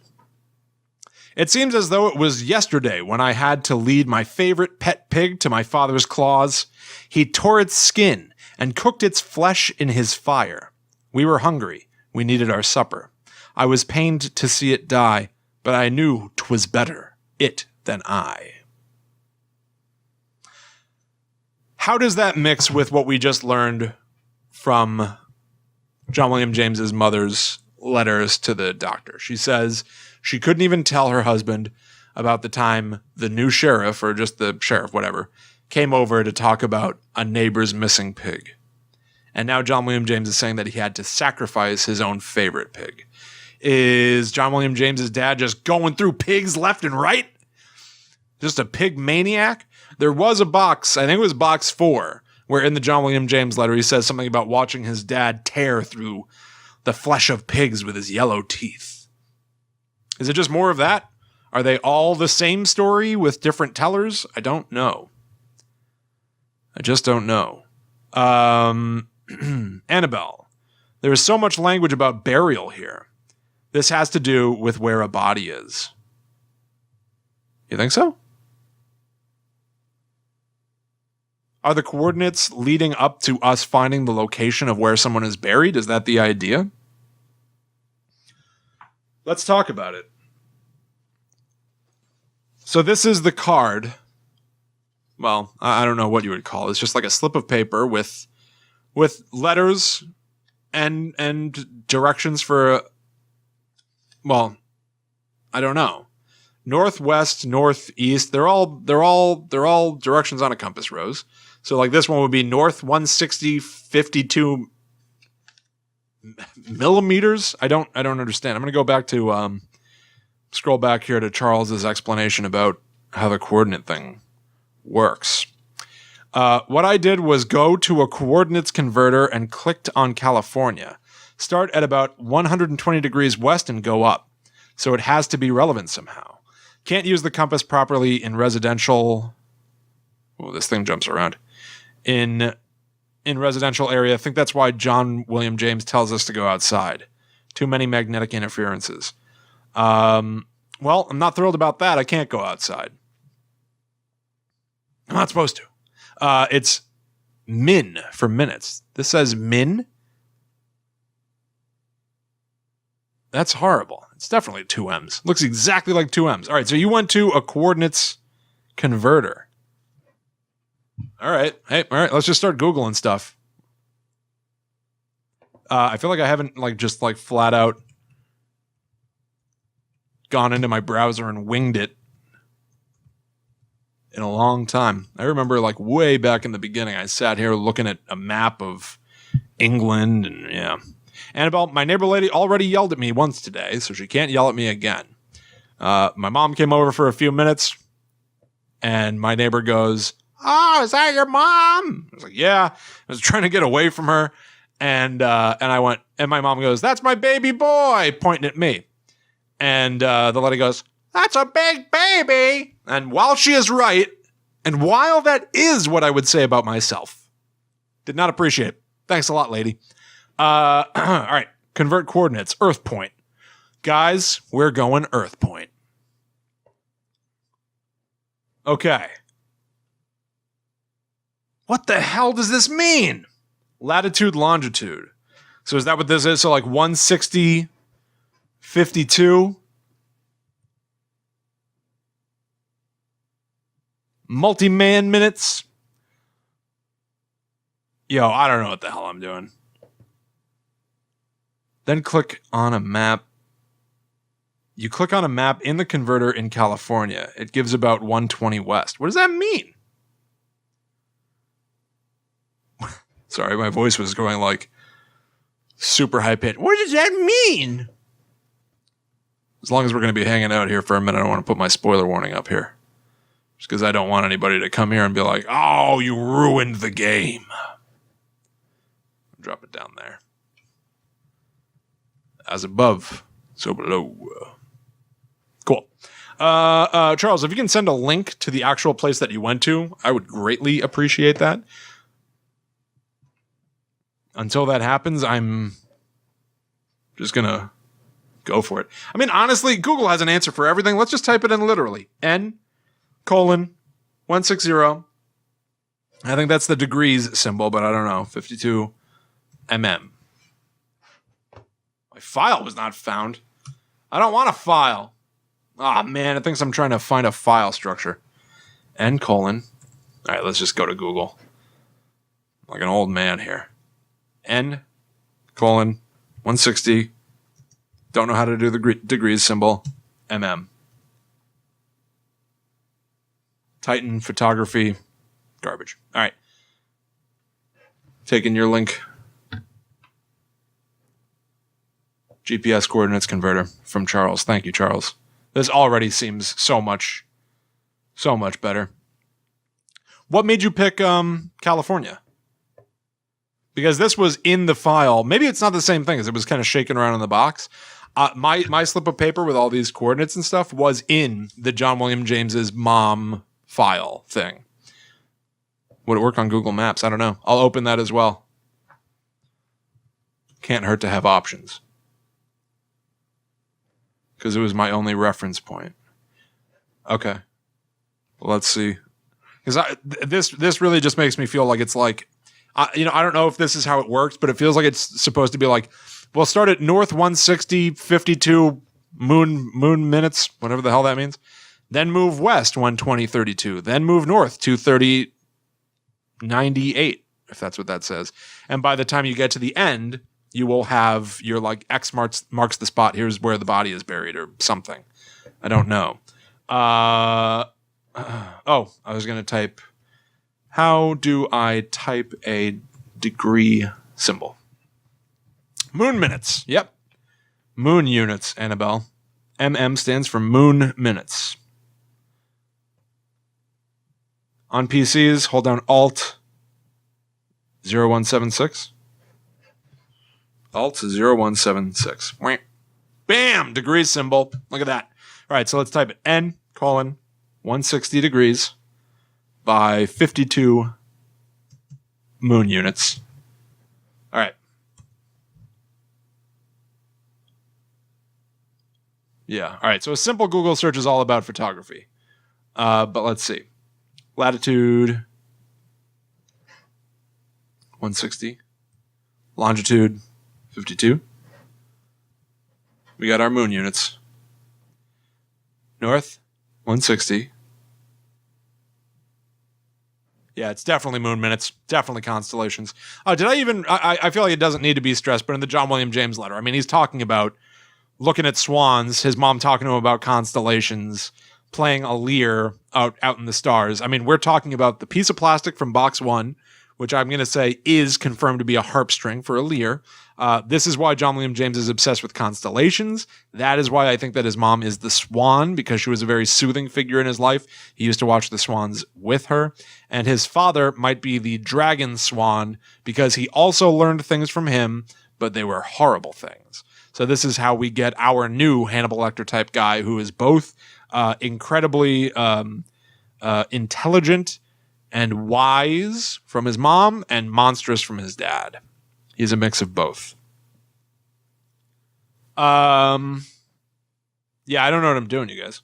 It seems as though it was yesterday when I had to lead my favorite pet pig to my father's claws. He tore its skin and cooked its flesh in his fire. We were hungry. We needed our supper. I was pained to see it die, but I knew 'twas better it than I. How does that mix with what we just learned from John William James's mother's letters to the doctor? She says she couldn't even tell her husband about the time the new sheriff, or just the sheriff, whatever, came over to talk about a neighbor's missing pig. And now John William James is saying that he had to sacrifice his own favorite pig. Is John William James's dad just going through pigs left and right? Just a pig maniac? There was a box, I think it was box 4, where in the John William James letter he says something about watching his dad tear through the flesh of pigs with his yellow teeth. Is it just more of that? Are they all the same story with different tellers? I don't know. I just don't know. Annabelle, there is so much language about burial here. This has to do with where a body is. You think so? Are the coordinates leading up to us finding the location of where someone is buried? Is that the idea? Let's talk about it. So this is the card. Well, I don't know what you would call it. It's just like a slip of paper with letters and directions for, well, I don't know. Northwest, northeast, they're all directions on a compass rose. So this one would be north 160, 52 millimeters. I don't understand. I'm going to go back to scroll back here to Charles's explanation about how the coordinate thing works. What I did was go to a coordinates converter and clicked on California. Start at about 120 degrees west and go up. So it has to be relevant somehow. Can't use the compass properly in residential. Oh, this thing jumps around. In residential area. I think that's why John William James tells us to go outside. Too many magnetic interferences. Well, I'm not thrilled about that. I can't go outside. I'm not supposed to. It's min for minutes. This says min. That's horrible. It's definitely 2 M's. Looks exactly like 2 M's. All right, so you went to a coordinates converter. All right. Hey, all right, let's just start Googling stuff. I feel like I haven't just flat out gone into my browser and winged it in a long time. I remember way back in the beginning, I sat here looking at a map of England and yeah. Annabelle, my neighbor lady already yelled at me once today, so she can't yell at me again. My mom came over for a few minutes. And my neighbor goes, "Oh, is that your mom?" I was like, "Yeah." I was trying to get away from her. And I went, and my mom goes, "That's my baby boy," pointing at me. And the lady goes, "That's a big baby." And while she is right, and while that is what I would say about myself, did not appreciate it. Thanks a lot, lady. All right. Convert coordinates. Earth point. Guys, we're going Earth point. Okay. What the hell does this mean? Latitude, longitude. So is that what this is? So like 160, 52. Multi-man minutes. Yo, I don't know what the hell I'm doing. Then click on a map. You click on a map in the converter in California. It gives about 120 west. What does that mean? Sorry, my voice was going like super high pitched. What does that mean? As long as we're going to be hanging out here for a minute, I don't want to put my spoiler warning up here. Just because I don't want anybody to come here and be like, "Oh, you ruined the game." Drop it down there. As above, so below. Cool. Charles, if you can send a link to the actual place that you went to, I would greatly appreciate that. Until that happens, I'm just going to go for it. I mean, honestly, Google has an answer for everything. Let's just type it in literally. N:160. I think that's the degrees symbol, but I don't know. 52 mm. My file was not found. I don't want a file. Ah, man, it thinks I'm trying to find a file structure. N:. All right, let's just go to Google. Like an old man here. N:160. Don't know how to do the degrees symbol. MM. Titan photography. Garbage. All right. Taking your link. GPS coordinates converter from Charles. Thank you, Charles. This already seems so much better. What made you pick California? Because this was in the file. Maybe it's not the same thing, as it was kind of shaking around in the box. My slip of paper with all these coordinates and stuff was in the John William James's mom file thing. Would it work on Google Maps? I don't know. I'll open that as well. Can't hurt to have options. Because it was my only reference point. Okay. Well, let's see. Because this really just makes me feel like it's like, I don't know if this is how it works, but it feels like it's supposed to be like, we'll start at north 160, 52 moon minutes, whatever the hell that means. Then move west 120, 32. Then move north 230, 98, if that's what that says. And by the time you get to the end, you will have your like X marks the spot. Here's where the body is buried or something. I don't know. I was going to type. How do I type a degree symbol? Moon minutes. Yep. Moon units, Annabelle. MM stands for moon minutes. On PCs, hold down Alt 0176. Alt 0176. Bam! Degrees symbol. Look at that. All right, so let's type it. N:160 degrees by 52 moon units. All right. Yeah. All right. So a simple Google search is all about photography. But let's see. Latitude 160. Longitude 52. We got our moon units. North 160. Yeah, it's definitely moon minutes. Definitely constellations. I feel like it doesn't need to be stressed, but in the John William James letter, I mean, he's talking about looking at swans, his mom talking to him about constellations, playing a lyre out in the stars. I mean, we're talking about the piece of plastic from box 1, which I'm going to say is confirmed to be a harp string for a lyre. This is why John William James is obsessed with constellations. That is why I think that his mom is the swan, because she was a very soothing figure in his life. He used to watch the swans with her. And his father might be the dragon swan, because he also learned things from him, but they were horrible things. So this is how we get our new Hannibal Lecter type guy, who is both incredibly intelligent and wise from his mom and monstrous from his dad. He's a mix of both. Yeah, I don't know what I'm doing, you guys.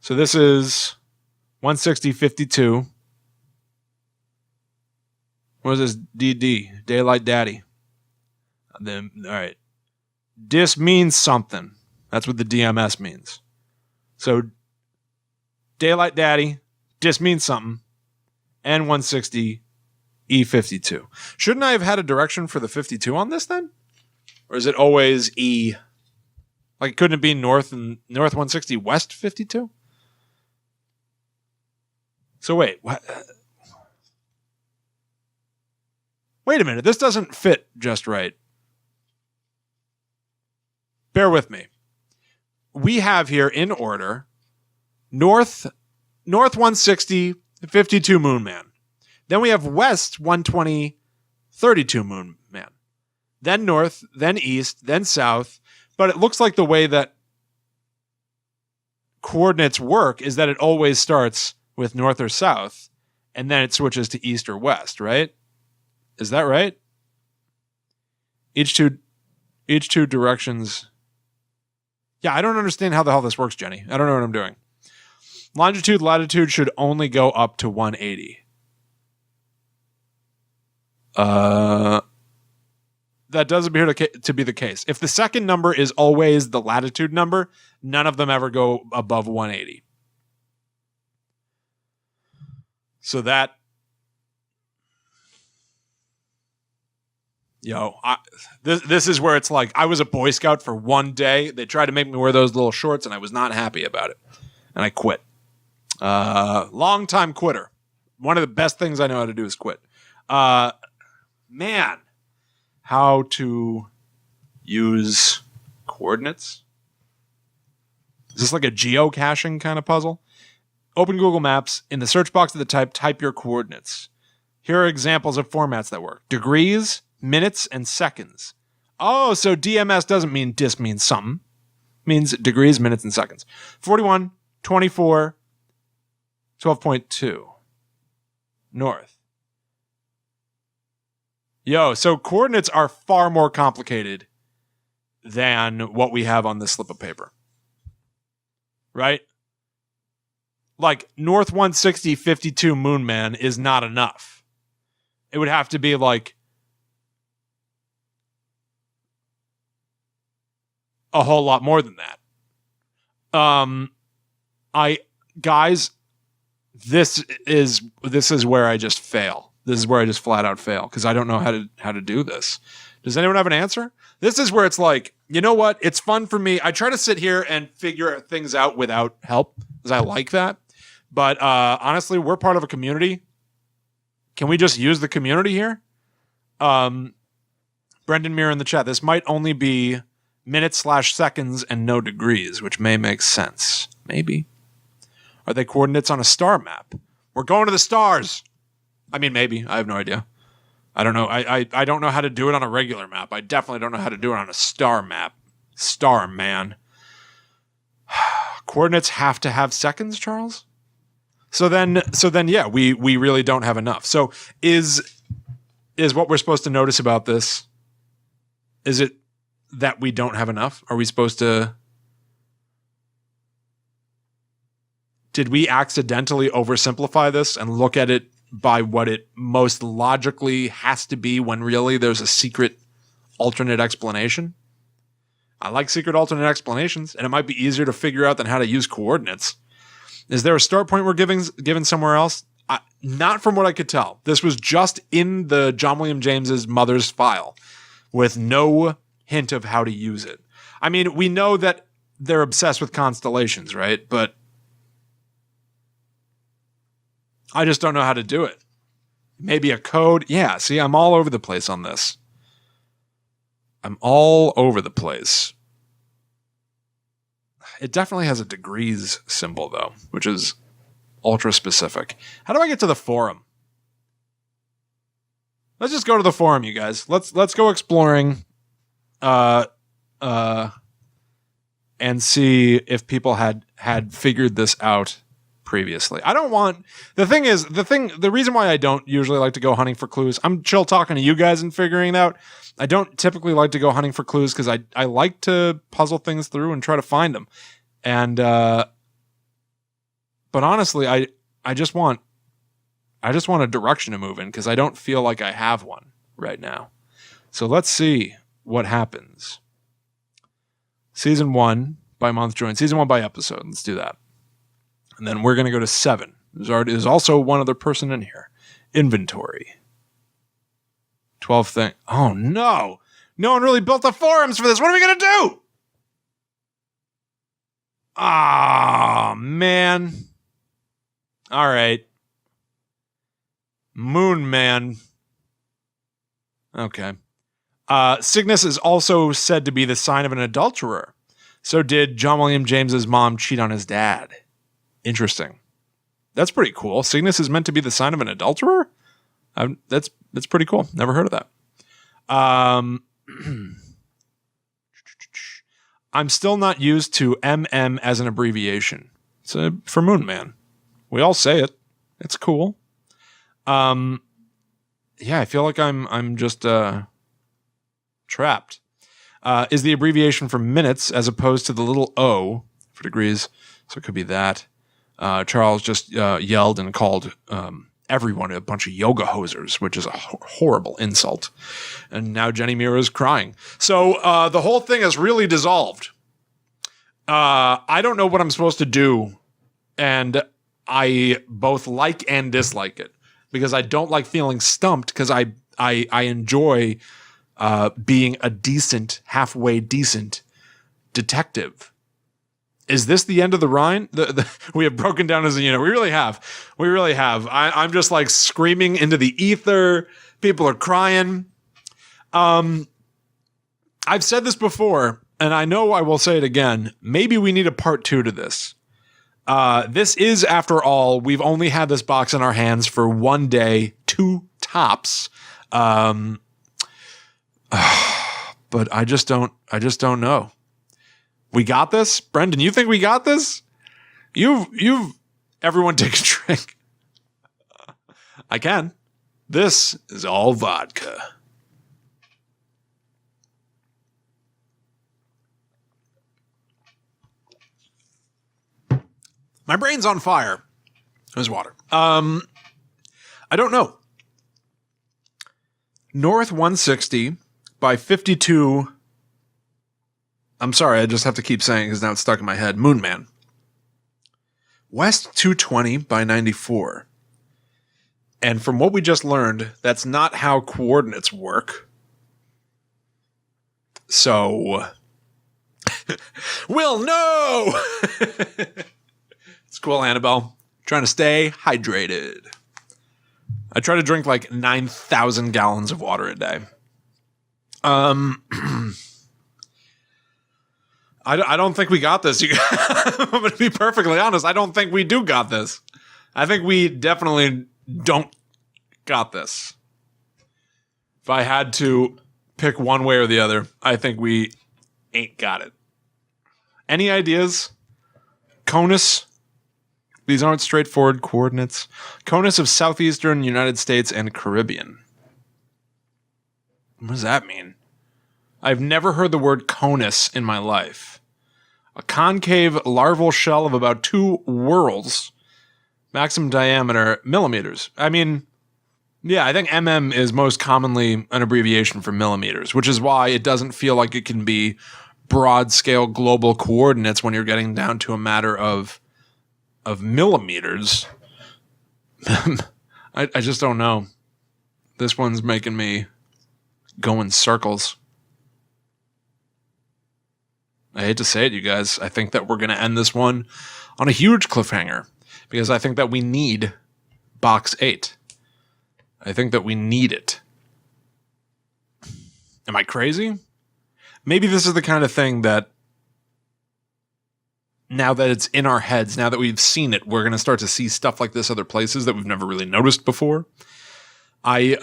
So this is 160.52. What is this? DD, Daylight Daddy. Then, all right. Dis means something. That's what the DMS means. So Daylight Daddy, dis means something. N160, E52. Shouldn't I have had a direction for the 52 on this then? Or is it always E? Like, couldn't it be north 160, west 52? So wait, what? Wait a minute, this doesn't fit just right. Bear with me. We have here in order north 160, 52 Moon Man. Then we have west 120, 32 Moon Man. Then north, then east, then south. But it looks like the way that coordinates work is that it always starts with north or south, and then it switches to east or west, right? Is that right? Each two directions. Yeah, I don't understand how the hell this works, Jenny. I don't know what I'm doing. Longitude, latitude should only go up to 180. That does appear to be the case. If the second number is always the latitude number, none of them ever go above 180. So that... This is where it's like, I was a Boy Scout for one day. They tried to make me wear those little shorts, and I was not happy about it. And I quit. Long time quitter. One of the best things I know how to do is quit. Man, how to use coordinates? Is this like a geocaching kind of puzzle? Open Google Maps. In the search box of the type your coordinates. Here are examples of formats that work. Degrees, minutes, and seconds. Oh, so DMS doesn't mean dis means something. It means degrees, minutes, and seconds. 41, 24, 12.2. North. So coordinates are far more complicated than what we have on this slip of paper. Right? Like, north 160, 52 Moon Man is not enough. It would have to be like a whole lot more than that. Guys, this is where I just fail. This is where I just flat out fail because I don't know how to do this. Does anyone have an answer? This is where it's like, you know what? It's fun for me. I try to sit here and figure things out without help because I like that. But honestly, we're part of a community. Can we just use the community here? Brendan Muir in the chat. This might only be minutes/seconds and no degrees, which may make sense. Maybe. Are they coordinates on a star map? We're going to the stars. I mean, maybe. I have no idea. I don't know. I don't know how to do it on a regular map. I definitely don't know how to do it on a star map. Star man. Coordinates have to have seconds, Charles? So then, yeah, we really don't have enough. So is what we're supposed to notice about this, is it that we don't have enough? Are we supposed to... Did we accidentally oversimplify this and look at it by what it most logically has to be when really there's a secret alternate explanation? I like secret alternate explanations, and it might be easier to figure out than how to use coordinates. Is there a start point we're given somewhere else? Not from what I could tell. This was just in the John William James's mother's file with no hint of how to use it. I mean, we know that they're obsessed with constellations, right? But I just don't know how to do it. Maybe a code. Yeah, see, I'm all over the place on this. I'm all over the place. It definitely has a degrees symbol, though, which is ultra specific. How do I get to the forum? Let's just go to the forum, you guys. Let's go exploring and see if people had figured this out previously. I don't want the reason why I don't usually like to go hunting for clues. I'm chill talking to you guys and figuring it out. I don't typically like to go hunting for clues because I like to puzzle things through and try to find them. And but honestly, I just want a direction to move in because I don't feel like I have one right now. So let's see what happens. Season 1 by month join. Season 1 by episode. Let's do that. And then we're going to go to 7. There's also one other person in here. Inventory. 12 thing. Oh, no. No one really built the forums for this. What are we going to do? Ah, man. All right. Moon Man. Okay. Cygnus is also said to be the sign of an adulterer. So did John William James's mom cheat on his dad? Interesting. That's pretty cool. Cygnus is meant to be the sign of an adulterer? That's pretty cool. Never heard of that. I'm still not used to MM as an abbreviation. It's for Moon Man. We all say it. It's cool. Yeah, I feel like I'm just trapped. Is the abbreviation for minutes as opposed to the little O for degrees. So it could be that. Charles just yelled and called everyone a bunch of yoga hosers, which is a horrible insult. And now Jenny Mira is crying. So the whole thing has really dissolved. I don't know what I'm supposed to do. And I both like and dislike it. Because I don't like feeling stumped because I enjoy being a halfway decent detective. Is this the end of the Rhine? We have broken down as a unit. We really have. I'm just like screaming into the ether. People are crying. I've said this before, and I know I will say it again. Maybe we need a part 2 to this. This is, after all, we've only had this box in our hands for 1 day, 2 tops. But I just don't know. We got this? Brendan, you think we got this? Everyone take a drink. I can. This is all vodka. My brain's on fire. There's water. I don't know. North 160 by 52. I'm sorry, I just have to keep saying because now it's stuck in my head. Moon Man. West 220 by 94. And from what we just learned, that's not how coordinates work. So, Will, no! It's cool, Annabelle. Trying to stay hydrated. I try to drink like 9,000 gallons of water a day. I don't think we got this. I'm going to be perfectly honest. I don't think we do got this. I think we definitely don't got this. If I had to pick one way or the other, I think we ain't got it. Any ideas? CONUS? These aren't straightforward coordinates. CONUS of southeastern United States and Caribbean. What does that mean? I've never heard the word CONUS in my life. A concave larval shell of about 2 whorls. Maximum diameter, millimeters. I mean, yeah, I think MM is most commonly an abbreviation for millimeters, which is why it doesn't feel like it can be broad-scale global coordinates when you're getting down to a matter of millimeters. I just don't know. This one's making me go in circles. I hate to say it, you guys. I think that we're going to end this one on a huge cliffhanger because I think that we need box 8. I think that we need it. Am I crazy? maybe this is the kind of thing that now that it's in our heads, now that we've seen it, we're going to start to see stuff like this other places that we've never really noticed before. I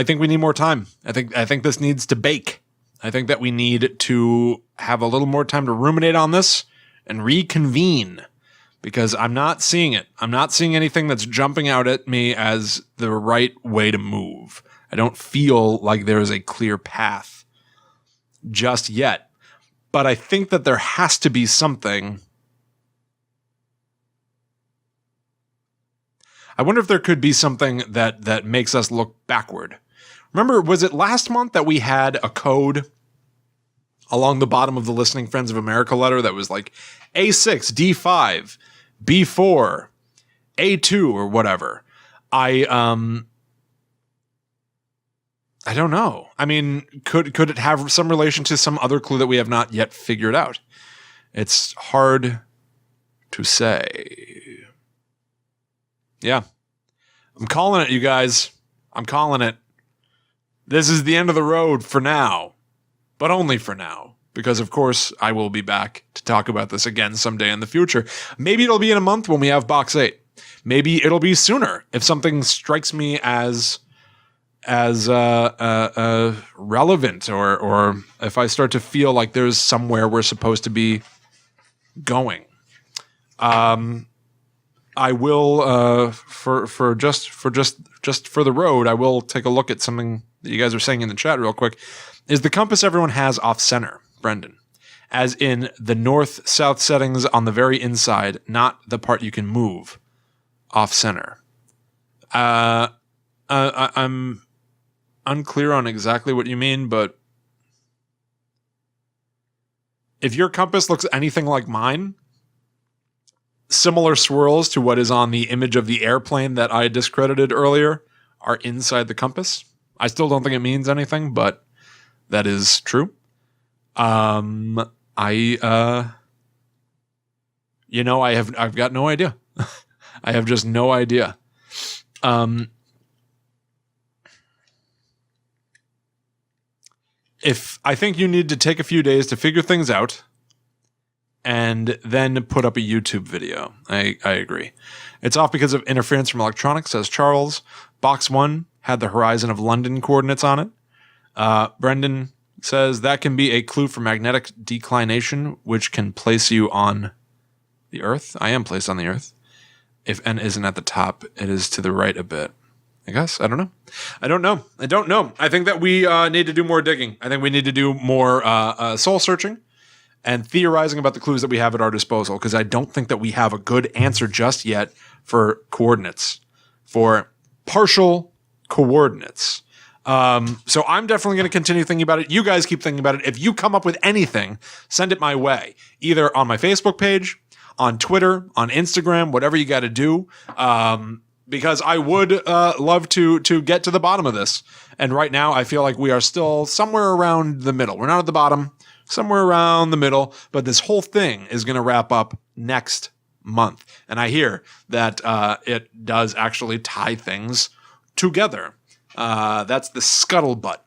think we need more time. I think this needs to bake. I think that we need to have a little more time to ruminate on this and reconvene, because I'm not seeing it. I'm not seeing anything that's jumping out at me as the right way to move. I don't feel like there is a clear path just yet. But I think that there has to be something. I wonder if there could be something that makes us look backward. Remember, was it last month that we had a code along the bottom of the Listening Friends of America letter that was like A6, D5, B4, A2, or whatever? I don't know. I mean, could it have some relation to some other clue that we have not yet figured out? It's hard to say. Yeah. I'm calling it, you guys. I'm calling it. This is the end of the road for now, but only for now, because of course I will be back to talk about this again someday in the future. Maybe it'll be in a month when we have box 8. Maybe it'll be sooner if something strikes me as relevant, or if I start to feel like there's somewhere we're supposed to be going. I will for the road, I will take a look at something that you guys are saying in the chat real quick. Is the compass everyone has off center, Brendan? As in the north-south settings on the very inside, not the part you can move off center. I'm unclear on exactly what you mean, but if your compass looks anything like mine, similar swirls to what is on the image of the airplane that I discredited earlier are inside the compass. I still don't think it means anything, but that is true. I've got no idea. I have just no idea. If I think you need to take a few days to figure things out and then put up a YouTube video. I agree. It's off because of interference from electronics, says Charles. Box 1 had the horizon of London coordinates on it. Brendan says that can be a clue for magnetic declination, which can place you on the Earth. I am placed on the Earth. If N isn't at the top, it is to the right a bit. I guess. I don't know. I don't know. I think that we need to do more digging. I think we need to do more soul searching and theorizing about the clues that we have at our disposal, because I don't think that we have a good answer just yet for coordinates, for partial coordinates. So I'm definitely going to continue thinking about it. You guys keep thinking about it. If you come up with anything, send it my way, either on my Facebook page, on Twitter, on Instagram, whatever you got to do. Because I would love to get to the bottom of this. And right now, I feel like we are still somewhere around the middle. We're not at the bottom, somewhere around the middle. But this whole thing is going to wrap up next month. And I hear that it does actually tie things together. That's the scuttlebutt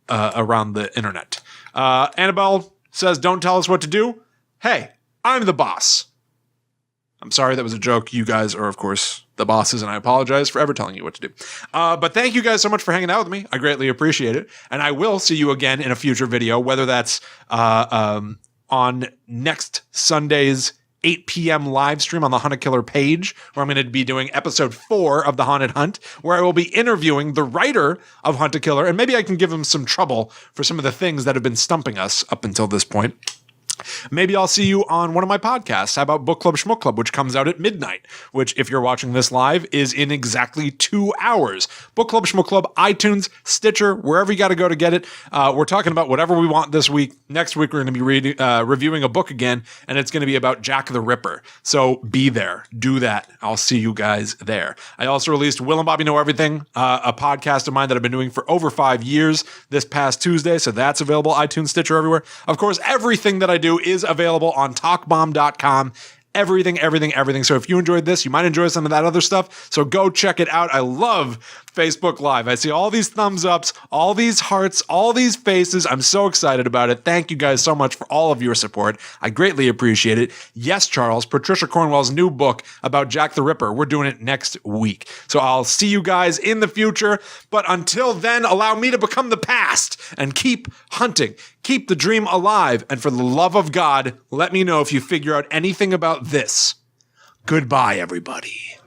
around the internet. Annabelle says, don't tell us what to do. Hey, I'm the boss. I'm sorry, that was a joke. You guys are, of course, the bosses, and I apologize for ever telling you what to do. But thank you guys so much for hanging out with me. I greatly appreciate it. And I will see you again in a future video, whether that's on next Sunday's 8 p.m. live stream on the Haunted Killer page, where I'm going to be doing episode 4 of The Haunted Hunt, where I will be interviewing the writer of Haunted Killer, and maybe I can give him some trouble for some of the things that have been stumping us up until this point. Maybe I'll see you on one of my podcasts. How about Book Club Schmook Club, which comes out at midnight, which, if you're watching this live, is in exactly 2 hours. Book Club Schmook Club, iTunes, Stitcher, wherever you got to go to get it. We're talking about whatever we want this week. Next week, we're going to be reviewing a book again, and it's going to be about Jack the Ripper. So be there. Do that. I'll see you guys there. I also released Will and Bobby Know Everything, a podcast of mine that I've been doing for over 5 years this past Tuesday. So that's available, iTunes, Stitcher, everywhere. Of course, everything that I do is available on talkbomb.com. Everything. So if you enjoyed this, you might enjoy some of that other stuff. So go check it out. I love Facebook Live. I see all these thumbs ups, all these hearts, all these faces. I'm so excited about it. Thank you guys so much for all of your support. I greatly appreciate it. Yes, Charles, Patricia Cornwell's new book about Jack the Ripper. We're doing it next week. So I'll see you guys in the future. But until then, allow me to become the past and keep hunting. Keep the dream alive. And for the love of God, let me know if you figure out anything about this. Goodbye, everybody.